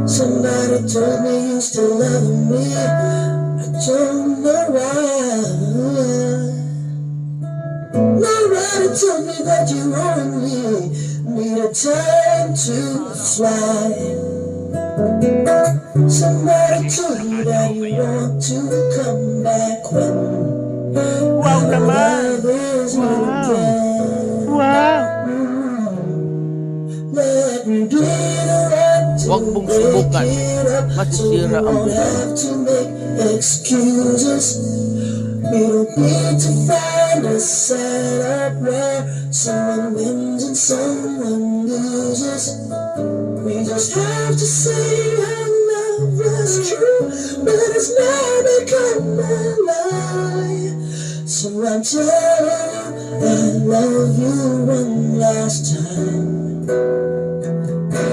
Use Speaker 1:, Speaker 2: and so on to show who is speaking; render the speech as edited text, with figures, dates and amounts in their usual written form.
Speaker 1: Somebody told me you still love me. I don't know why. Nobody told me that you only need a time to fly. Somebody told you that you want to come back when
Speaker 2: Wow naman!
Speaker 1: love is new
Speaker 2: Wow!
Speaker 1: again.
Speaker 2: Wow!
Speaker 1: Let me be the one to
Speaker 2: Huwag mong
Speaker 1: break
Speaker 2: subukan.
Speaker 1: it up so
Speaker 2: Masisira
Speaker 1: you
Speaker 2: ang
Speaker 1: won't
Speaker 2: buhay mo.
Speaker 1: have to make excuses. We don't need to find a setup where someone wins and someone loses. We just have to say our love was true, but it's now become a lie. So I'm telling you, I love you one last time.